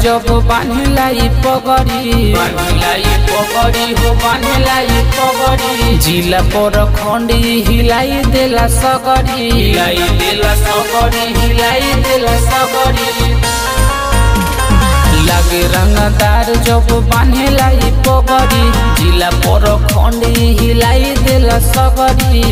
जब बांधलाई पगड़ी हो बांधलाई पगड़ी जिला पर खंडी हिलाई देला सगड़ी लगे रंगदार जब बांधलाई पगड़ी जिला पर खंडी हिलाई देला सगड़ी।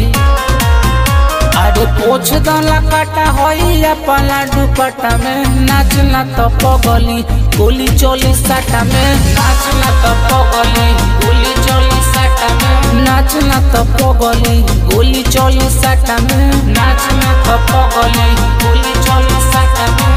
अरे पोछ दला काटा होई अपना दुपट्टा में नाचना तो पगली गोली चली साटा में नाचना तो पगली गोली चली साटा में नाचना तो पगली गोली चली साटा में नाचना तो पगली गोली चली साटा में।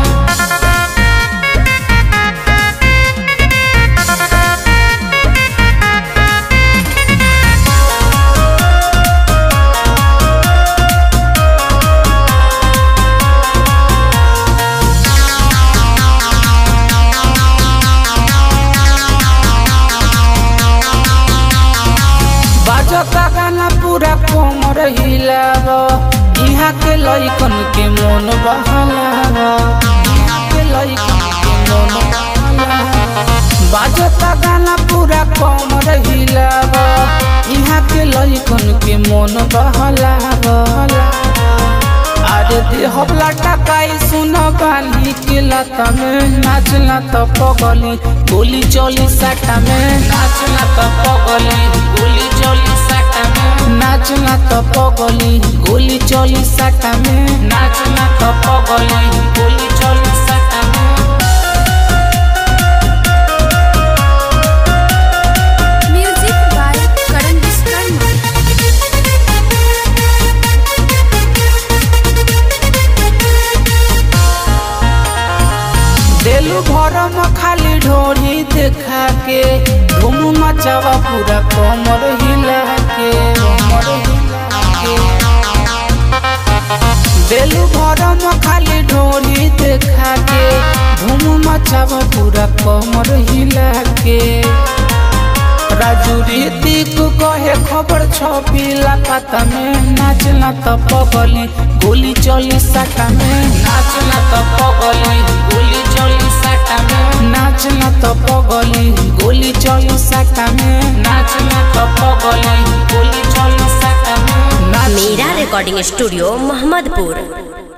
बाजता गाना पूरा कोमर हिलाव यहाँ के लइकन के मन बहलाव बाजता गाना पूरा कोमर हिलाव यहाँ के लइकन के मन बहलाव। अरे देहबला टकाई सुन बाली के लता में नाचना तो पगली गोली चली साटा में नाचना तो पगली गोली चली साटा में नाचना तो पगली गोली चली साटा में नाचना तो पगली गोली चली साटा में। देलू भरम खाली ढोरी देखा के धूम मचावा पूरा कमर हिला के देलू भरम खाली ढोरी देखा के धूम मचावा पूरा कमर हिला के। राजू रीतिक कहे खबर छपिला पता में नाचना तो पगली गोली चली साटा में नाचना तो पगली गोली चली साटा में नाचना तो पगली गोली चली साटा में नाचना तो पगली गोली चली साटा में। मेरा रिकॉर्डिंग स्टूडियो मोहम्मदपुर।